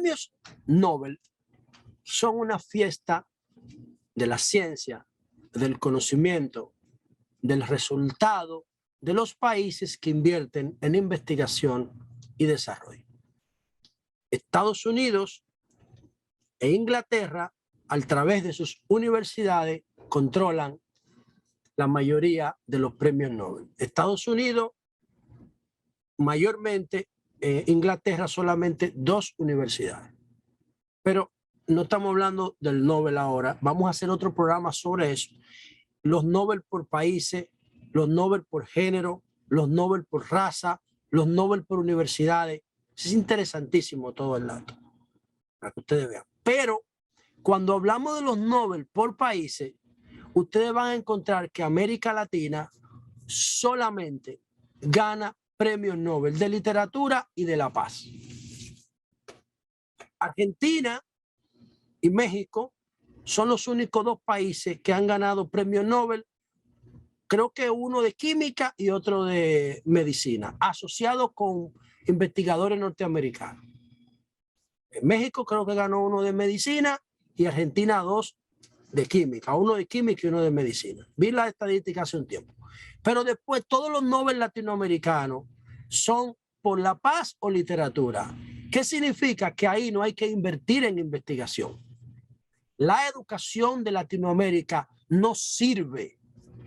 premios Nobel son una fiesta de la ciencia, del conocimiento, del resultado de los países que invierten en investigación y desarrollo. Estados Unidos e Inglaterra, a través de sus universidades, controlan la mayoría de los premios Nobel. Estados Unidos, mayormente, Inglaterra, solamente 2 universidades. Pero no estamos hablando del Nobel ahora. Vamos a hacer otro programa sobre eso. Los Nobel por países, los Nobel por género, los Nobel por raza, los Nobel por universidades. Es interesantísimo todo el dato, para que ustedes vean. Pero cuando hablamos de los Nobel por países, ustedes van a encontrar que América Latina solamente gana premios Nobel de literatura y de la paz. Argentina y México son los únicos 2 países que han ganado premios Nobel, creo que uno de química y otro de medicina, asociados con investigadores norteamericanos. En México creo que ganó uno de medicina y Argentina 2 de química, uno de química y uno de medicina. Vi la estadística hace un tiempo. Pero después todos los Nobel latinoamericanos son por la paz o literatura. ¿Qué significa? Que ahí no hay que invertir en investigación. La educación de Latinoamérica no sirve.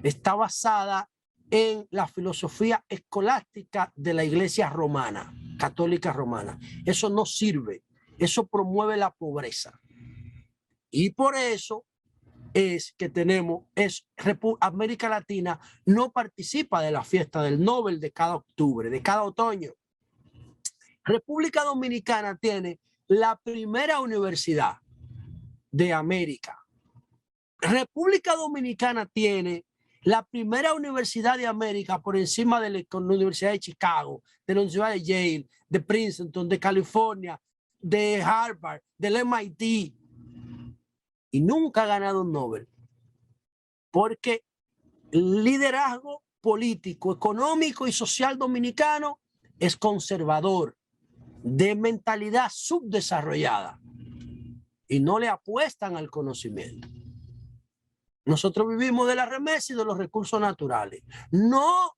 Está basada en la filosofía escolástica de la Iglesia romana, católica romana. Eso no sirve. Eso promueve la pobreza. Y por eso es que América Latina no participa de la fiesta del Nobel de cada octubre, de cada otoño. República Dominicana tiene la primera universidad de América. República Dominicana tiene la primera universidad de América por encima de la Universidad de Chicago, de la Universidad de Yale, de Princeton, de California, de Harvard, del MIT. Y nunca ha ganado un Nobel. Porque el liderazgo político, económico y social dominicano es conservador, de mentalidad subdesarrollada, y no le apuestan al conocimiento. Nosotros vivimos de la remesa y de los recursos naturales, no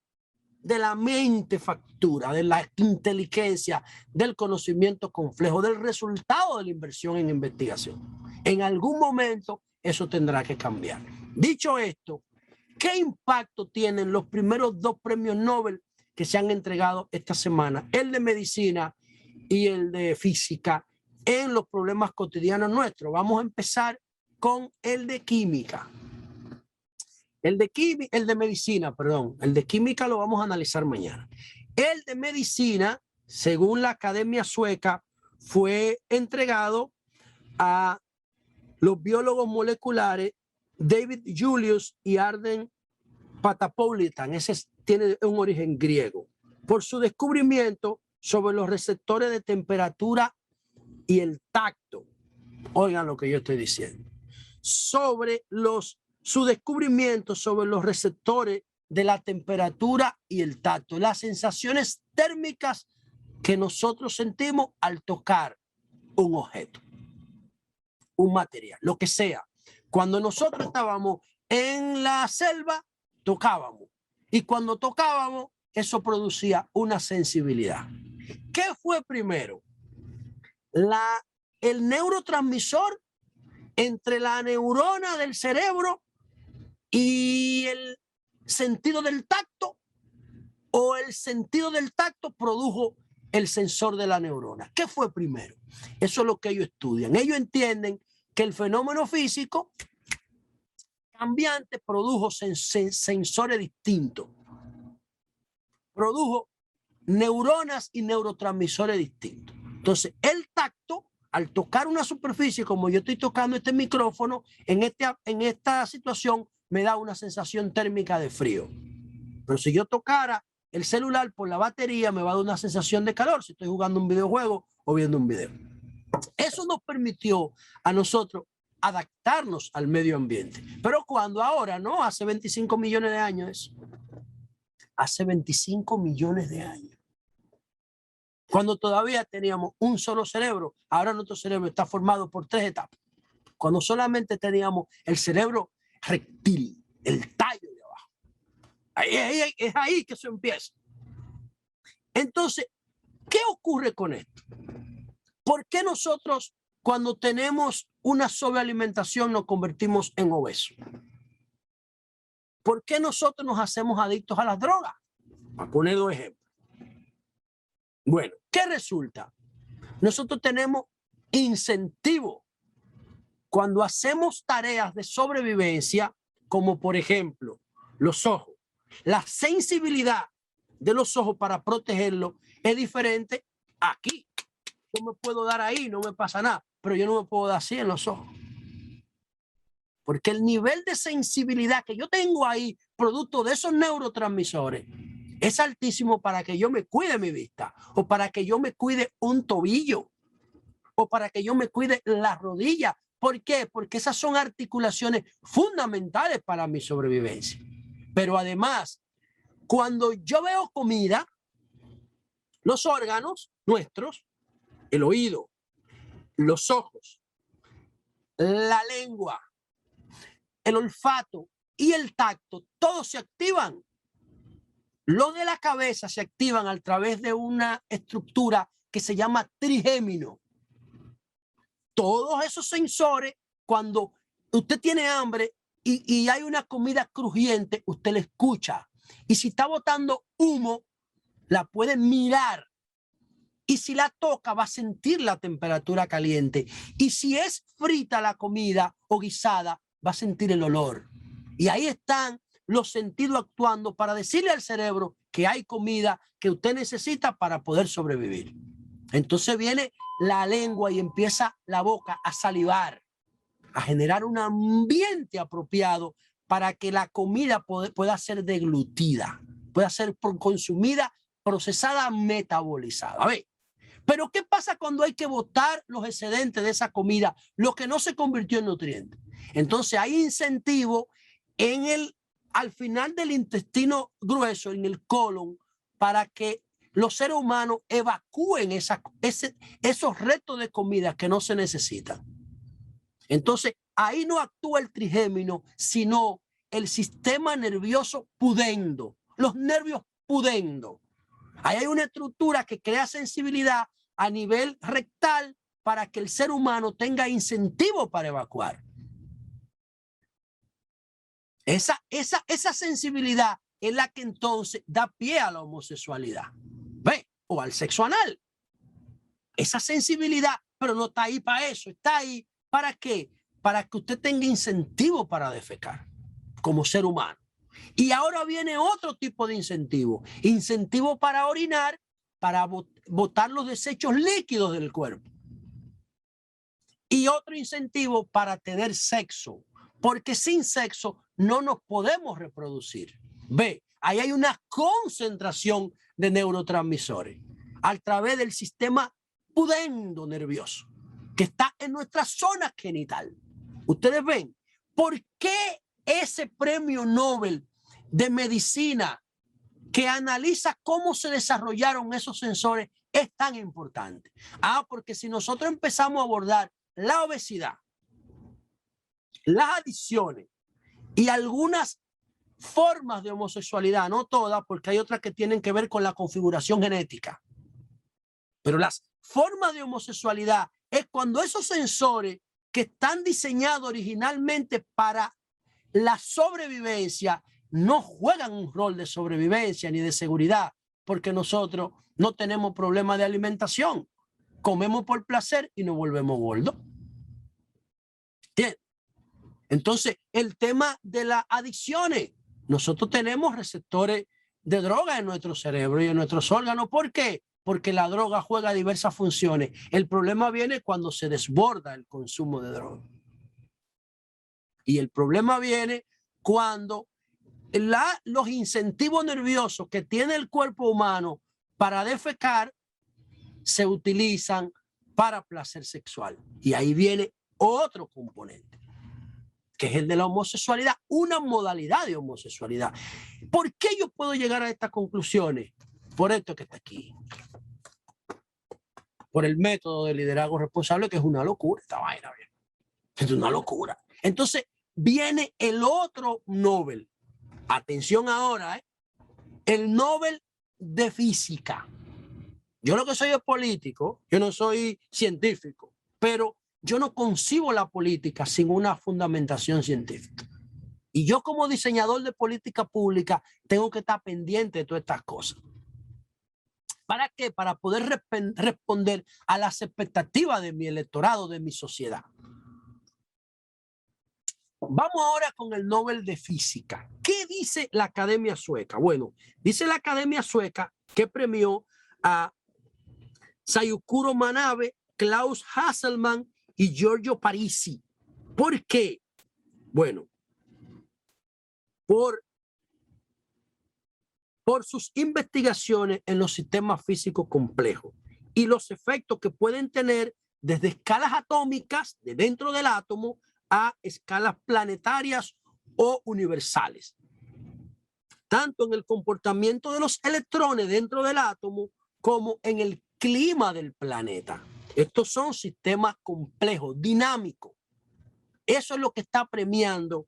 de la mente factura, de la inteligencia, del conocimiento complejo, del resultado de la inversión en investigación. En algún momento eso tendrá que cambiar. Dicho esto, ¿qué impacto tienen los primeros 2 premios Nobel que se han entregado esta semana? El de medicina y el de física en los problemas cotidianos nuestros. Vamos a empezar con el de química. El de medicina, perdón. El de química lo vamos a analizar mañana. El de medicina, según la Academia Sueca, fue entregado a los biólogos moleculares David Julius y Arden Patapolitan. Ese tiene un origen griego. Por su descubrimiento sobre los receptores de temperatura y el tacto. Oigan lo que yo estoy diciendo. Su descubrimiento sobre los receptores de la temperatura y el tacto. Las sensaciones térmicas que nosotros sentimos al tocar un objeto, un material, lo que sea. Cuando nosotros estábamos en la selva, tocábamos. Y cuando tocábamos, eso producía una sensibilidad. ¿Qué fue primero? El neurotransmisor entre la neurona del cerebro y el sentido del tacto, o el sentido del tacto produjo el sensor de la neurona. ¿Qué fue primero? Eso es lo que ellos estudian. Ellos entienden que el fenómeno físico cambiante produjo sensores distintos, produjo neuronas y neurotransmisores distintos. Entonces, el tacto, al tocar una superficie, como yo estoy tocando este micrófono, en esta situación me da una sensación térmica de frío. Pero si yo tocara el celular por la batería, me va a dar una sensación de calor si estoy jugando un videojuego o viendo un video. Eso nos permitió a nosotros adaptarnos al medio ambiente. Pero cuando ahora, no, hace 25 millones de años eso. Hace 25 millones de años. Cuando todavía teníamos un solo cerebro, ahora nuestro cerebro está formado por 3 etapas. Cuando solamente teníamos el cerebro reptil, el tallo de abajo. Es ahí que eso empieza. Entonces, ¿qué ocurre con esto? ¿Por qué nosotros, cuando tenemos una sobrealimentación, nos convertimos en obesos? ¿Por qué nosotros nos hacemos adictos a las drogas? Para poner 2 ejemplos. Bueno, ¿qué resulta? Nosotros tenemos incentivo cuando hacemos tareas de sobrevivencia, como por ejemplo los ojos. La sensibilidad de los ojos para protegerlos es diferente aquí. Yo me puedo dar ahí, no me pasa nada, pero yo no me puedo dar así en los ojos. Porque el nivel de sensibilidad que yo tengo ahí, producto de esos neurotransmisores, es altísimo para que yo me cuide mi vista, o para que yo me cuide un tobillo, o para que yo me cuide la rodilla. ¿Por qué? Porque esas son articulaciones fundamentales para mi sobrevivencia. Pero además, cuando yo veo comida, los órganos nuestros, el oído, los ojos, la lengua, el olfato y el tacto, todos se activan. Los de la cabeza se activan a través de una estructura que se llama trigémino. Todos esos sensores, cuando usted tiene hambre y hay una comida crujiente, usted la escucha. Y si está botando humo, la puede mirar. Y si la toca, va a sentir la temperatura caliente. Y si es frita la comida o guisada, va a sentir el olor. Y ahí están los sentidos actuando para decirle al cerebro que hay comida que usted necesita para poder sobrevivir. Entonces viene la lengua y empieza la boca a salivar, a generar un ambiente apropiado para que la comida pueda ser deglutida, pueda ser consumida, procesada, metabolizada. A ver, pero ¿qué pasa cuando hay que botar los excedentes de esa comida, lo que no se convirtió en nutriente? Entonces hay incentivo al final del intestino grueso, en el colon, para que los seres humanos evacúen esos restos de comida que no se necesitan. Entonces, ahí no actúa el trigémino, sino el sistema nervioso pudendo, los nervios pudendo. Ahí hay una estructura que crea sensibilidad a nivel rectal para que el ser humano tenga incentivo para evacuar. Esa sensibilidad es la que entonces da pie a la homosexualidad, ¿ve? O al sexo anal. Esa sensibilidad, pero no está ahí para eso, está ahí ¿para qué? Para que usted tenga incentivo para defecar como ser humano. Y ahora viene otro tipo de incentivo, incentivo para orinar, para botar los desechos líquidos del cuerpo. Y otro incentivo para tener sexo, porque sin sexo no nos podemos reproducir. Ve, ahí hay una concentración de neurotransmisores a través del sistema pudendo nervioso que está en nuestra zona genital. Ustedes ven, ¿por qué ese premio Nobel de medicina que analiza cómo se desarrollaron esos sensores es tan importante? Porque si nosotros empezamos a abordar la obesidad, las adicciones y algunas formas de homosexualidad, no todas, porque hay otras que tienen que ver con la configuración genética, pero las formas de homosexualidad es cuando esos sensores que están diseñados originalmente para la sobrevivencia no juegan un rol de sobrevivencia ni de seguridad, porque nosotros no tenemos problema de alimentación, comemos por placer y nos volvemos gordos. ¿Entiendes? Entonces, el tema de las adicciones, nosotros tenemos receptores de droga en nuestro cerebro y en nuestros órganos. ¿Por qué? Porque la droga juega diversas funciones. El problema viene cuando se desborda el consumo de droga. Y el problema viene cuando los incentivos nerviosos que tiene el cuerpo humano para defecar se utilizan para placer sexual. Y ahí viene otro componente, que es el de la homosexualidad, una modalidad de homosexualidad. ¿Por qué yo puedo llegar a estas conclusiones? Por esto que está aquí. por el método de liderazgo responsable, que es una locura esta vaina. Bien. Es una locura. Entonces viene el otro Nobel. Atención ahora, el Nobel de Física. Yo lo que soy es político, yo no soy científico, pero yo no concibo la política sin una fundamentación científica. Y yo como diseñador de política pública tengo que estar pendiente de todas estas cosas. ¿Para qué? Para poder responder a las expectativas de mi electorado, de mi sociedad. Vamos ahora con el Nobel de Física. ¿Qué dice la Academia Sueca? Bueno, dice la Academia Sueca que premió a Sayukuro Manabe, Klaus Hasselmann y Giorgio Parisi. ¿Por qué? Bueno, por sus investigaciones en los sistemas físicos complejos y los efectos que pueden tener desde escalas atómicas de dentro del átomo a escalas planetarias o universales, tanto en el comportamiento de los electrones dentro del átomo como en el clima del planeta. Estos son sistemas complejos, dinámicos. Eso es lo que está premiando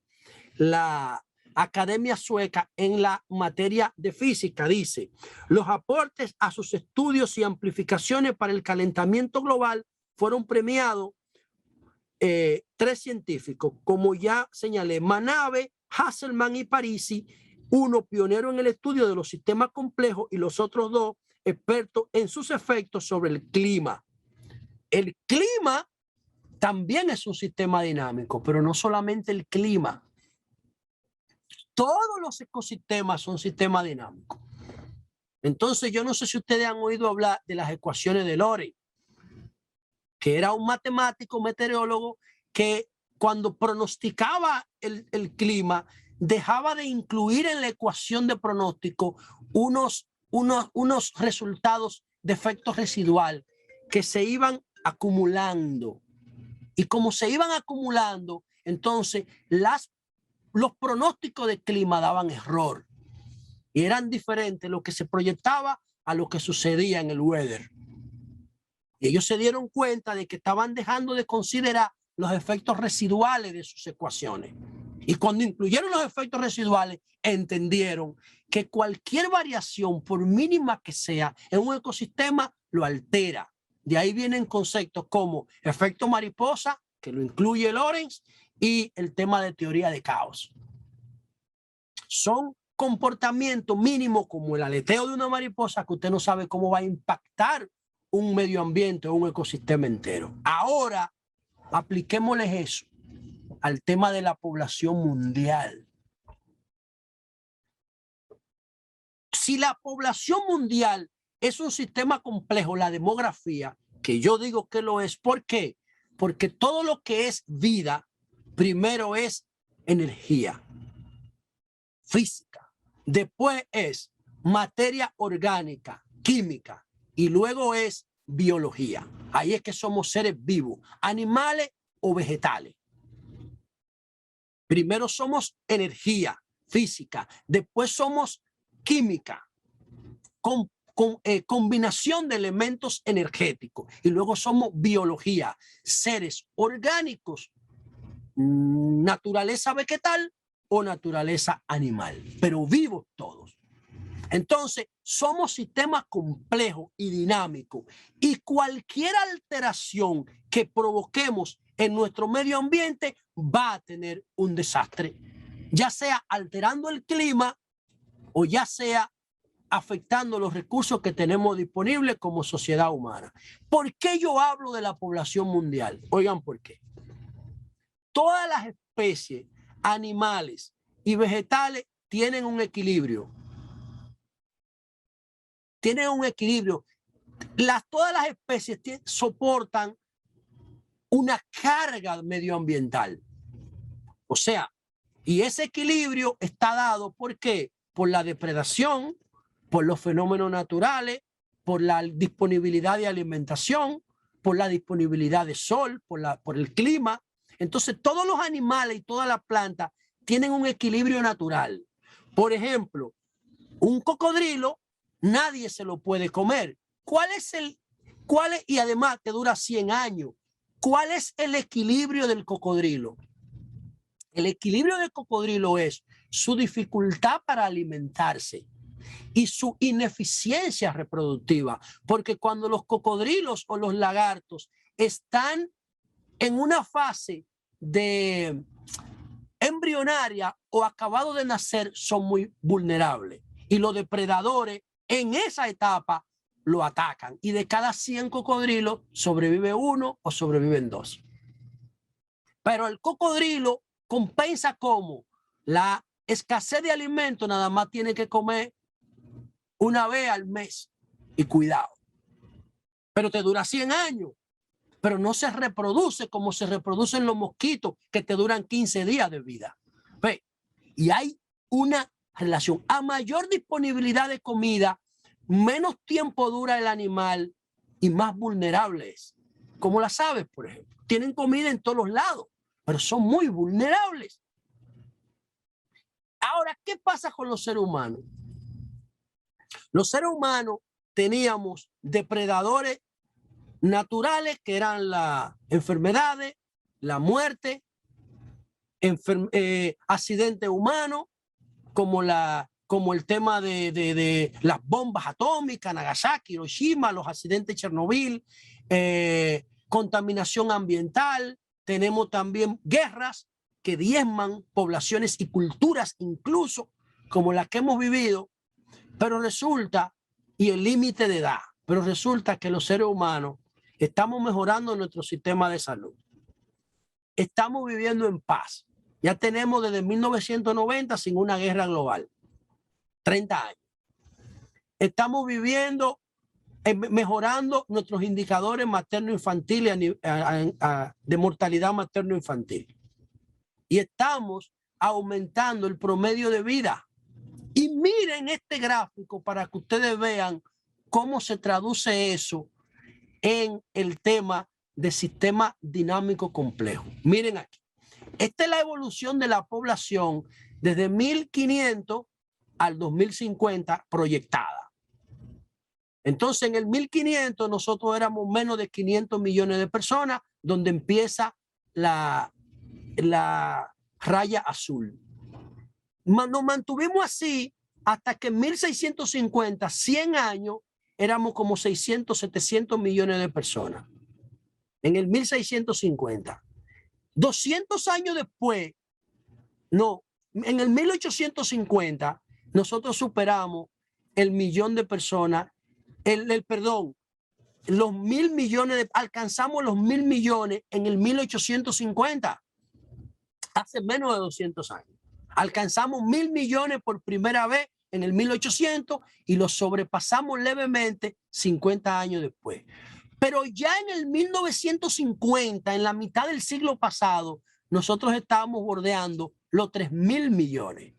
la Academia Sueca en la materia de física. Dice, los aportes a sus estudios y amplificaciones para el calentamiento global fueron premiados 3 científicos, como ya señalé, Manabe, Hasselmann y Parisi, uno pionero en el estudio de los sistemas complejos y los otros 2 expertos en sus efectos sobre el clima. El clima también es un sistema dinámico, pero no solamente el clima. Todos los ecosistemas son sistemas dinámicos. Entonces, yo no sé si ustedes han oído hablar de las ecuaciones de Lorentz, que era un matemático, meteorólogo, que cuando pronosticaba el clima, dejaba de incluir en la ecuación de pronóstico unos resultados de efecto residual que se iban acumulando. Y como se iban acumulando, entonces los pronósticos de clima daban error. Y eran diferentes lo que se proyectaba a lo que sucedía en el weather. Y ellos se dieron cuenta de que estaban dejando de considerar los efectos residuales de sus ecuaciones. Y cuando incluyeron los efectos residuales, entendieron que cualquier variación, por mínima que sea, en un ecosistema lo altera. De ahí vienen conceptos como efecto mariposa, que lo incluye Lorentz, y el tema de teoría de caos. Son comportamientos mínimos como el aleteo de una mariposa que usted no sabe cómo va a impactar un medio ambiente o un ecosistema entero. Ahora, apliquémosles eso al tema de la población mundial. Si la población mundial es un sistema complejo, la demografía, que yo digo que lo es, ¿por qué? Porque todo lo que es vida, primero es energía, física, después es materia orgánica, química, y luego es biología. Ahí es que somos seres vivos, animales o vegetales. Primero somos energía física, después somos química, combinación de elementos energéticos, y luego somos biología, seres orgánicos, naturaleza vegetal o naturaleza animal, pero vivos todos. Entonces, somos sistemas complejos y dinámicos, y cualquier alteración que provoquemos en nuestro medio ambiente va a tener un desastre, ya sea alterando el clima o ya sea afectando los recursos que tenemos disponibles como sociedad humana. ¿Por qué yo hablo de la población mundial? Oigan, ¿por qué? Todas las especies animales y vegetales tienen un equilibrio. Tienen un equilibrio. Todas las especies soportan una carga medioambiental. O sea, y ese equilibrio está dado ¿por qué? Por la depredación, por los fenómenos naturales, por la disponibilidad de alimentación, por la disponibilidad de sol, por el clima. Entonces, todos los animales y todas las plantas tienen un equilibrio natural. Por ejemplo, un cocodrilo, nadie se lo puede comer. ¿Cuál y además te dura 100 años. ¿Cuál es el equilibrio del cocodrilo? El equilibrio del cocodrilo es su dificultad para alimentarse y su ineficiencia reproductiva, porque cuando los cocodrilos o los lagartos están en una fase de embrionaria o acabado de nacer, son muy vulnerables y los depredadores en esa etapa lo atacan, y de cada 100 cocodrilos sobrevive uno o sobreviven dos. Pero el cocodrilo compensa como la escasez de alimentos, nada más tiene que comer una vez al mes y cuidado. Pero te dura 100 años, pero no se reproduce como se reproducen los mosquitos que te duran 15 días de vida. ¿Ve? Y hay una relación. A mayor disponibilidad de comida, menos tiempo dura el animal y más vulnerable es. Como las aves, por ejemplo. Tienen comida en todos los lados, pero son muy vulnerables. Ahora, ¿qué pasa con los seres humanos? Los seres humanos teníamos depredadores naturales, que eran las enfermedades, la muerte, accidentes humanos, como el tema de las bombas atómicas, Nagasaki, Hiroshima, los accidentes de Chernobyl, contaminación ambiental. Tenemos también guerras que diezman poblaciones y culturas, incluso como las que hemos vivido. Pero resulta, y el límite de edad, pero resulta que los seres humanos estamos mejorando nuestro sistema de salud. Estamos viviendo en paz. Ya tenemos desde 1990 sin una guerra global. 30 años. Estamos viviendo, mejorando nuestros indicadores materno-infantiles de mortalidad materno-infantil. Y estamos aumentando el promedio de vida. Y miren este gráfico para que ustedes vean cómo se traduce eso en el tema de sistema dinámico complejo. Miren aquí. Esta es la evolución de la población desde 1500 al 2050 proyectada. Entonces, en el 1500 nosotros éramos menos de 500 millones de personas, donde empieza la raya azul. Nos mantuvimos así hasta que en 1650, 100 años, éramos como 600, 700 millones de personas. En el 1650. 200 años después, no, en el 1850, nosotros superamos el millón de personas, perdón, los 1.000 millones, alcanzamos los 1.000 millones en el 1850, hace menos de 200 años. Alcanzamos 1.000 millones por primera vez en el 1800 y lo sobrepasamos levemente 50 años después. Pero ya en el 1950, en la mitad del siglo pasado, nosotros estábamos bordeando los 3.000 millones.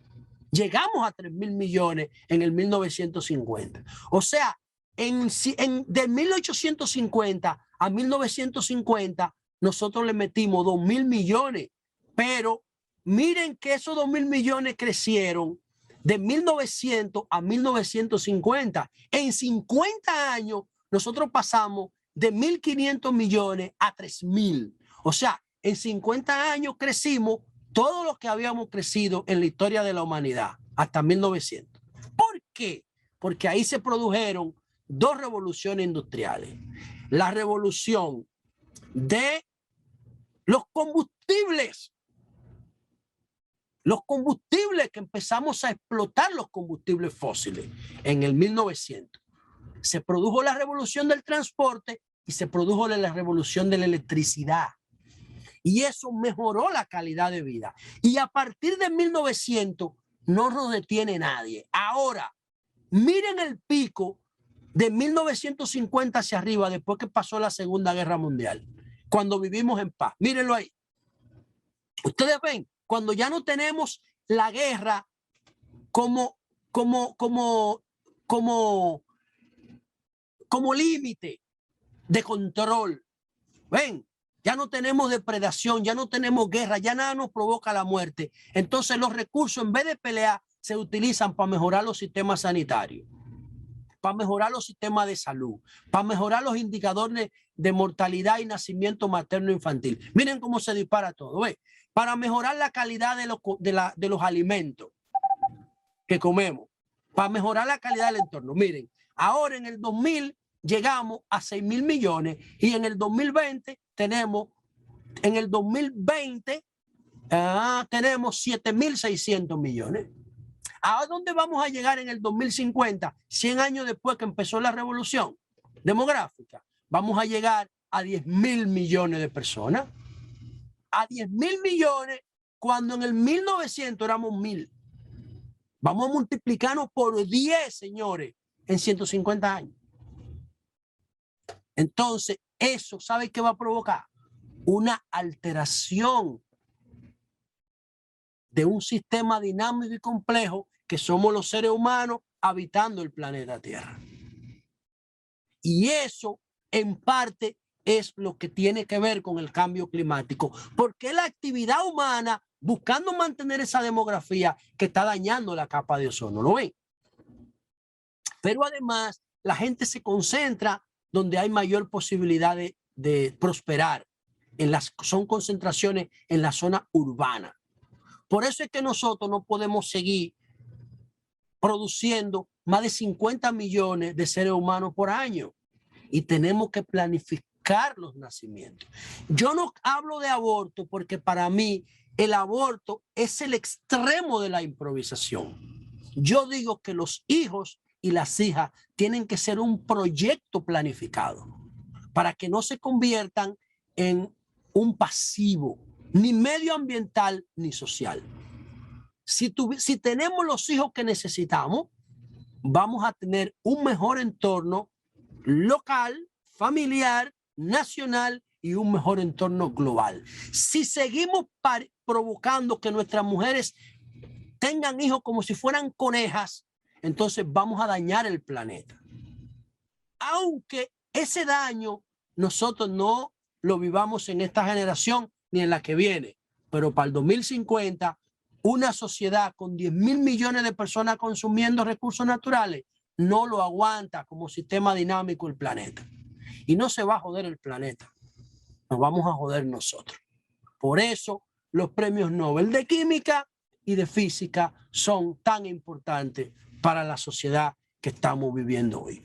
Llegamos a 3.000 millones en el 1950. O sea, de 1850 a 1950, nosotros le metimos 2.000 millones. Pero miren que esos 2.000 millones crecieron de 1900 a 1950. En 50 años, nosotros pasamos de 1.500 millones a 3.000. O sea, en 50 años crecimos todo lo que habíamos crecido en la historia de la humanidad hasta 1900. ¿Por qué? Porque ahí se produjeron dos revoluciones industriales. La revolución de los combustibles. Los combustibles, que empezamos a explotar los combustibles fósiles en el 1900. Se produjo la revolución del transporte y se produjo la revolución de la electricidad. Y eso mejoró la calidad de vida. Y a partir de 1900 no nos detiene nadie. Ahora, miren el pico de 1950 hacia arriba, después que pasó la Segunda Guerra Mundial, cuando vivimos en paz. Mírenlo ahí. Ustedes ven, cuando ya no tenemos la guerra como límite de control. Ven, ya no tenemos depredación, ya no tenemos guerra, ya nada nos provoca la muerte. Entonces los recursos, en vez de pelear, se utilizan para mejorar los sistemas sanitarios. para mejorar los sistemas de salud, para mejorar los indicadores de mortalidad y nacimiento materno-infantil. Miren cómo se dispara todo, ¿ve? Para mejorar la calidad de los alimentos que comemos, para mejorar la calidad del entorno. Miren, ahora en el 2000 llegamos a 6.000 millones y en el 2020 tenemos, tenemos 7.600 millones. ¿A dónde vamos a llegar en el 2050, 100 años después que empezó la revolución demográfica? Vamos a llegar a 10.000 millones de personas. A 10.000 millones cuando en el 1900 éramos 1.000. Vamos a multiplicarnos por 10, señores, en 150 años. Entonces, eso, ¿sabe qué va a provocar? Una alteración de un sistema dinámico y complejo que somos los seres humanos habitando el planeta Tierra. Y eso, en parte, es lo que tiene que ver con el cambio climático, porque la actividad humana buscando mantener esa demografía que está dañando la capa de ozono, ¿lo ven? Pero además, la gente se concentra donde hay mayor posibilidad de prosperar. Son concentraciones en la zona urbana. Por eso es que nosotros no podemos seguir produciendo más de 50 millones de seres humanos por año y tenemos que planificar los nacimientos. Yo no hablo de aborto porque para mí el aborto es el extremo de la improvisación. Yo digo que los hijos y las hijas tienen que ser un proyecto planificado para que no se conviertan en un pasivo, ni medioambiental ni social. Si tenemos los hijos que necesitamos, vamos a tener un mejor entorno local, familiar, nacional y un mejor entorno global. Si seguimos provocando que nuestras mujeres tengan hijos como si fueran conejas, entonces vamos a dañar el planeta. Aunque ese daño nosotros no lo vivamos en esta generación ni en la que viene, pero para el 2050, una sociedad con 10.000 millones de personas consumiendo recursos naturales no lo aguanta como sistema dinámico el planeta. Y no se va a joder el planeta, nos vamos a joder nosotros. Por eso los premios Nobel de Química y de Física son tan importantes para la sociedad que estamos viviendo hoy.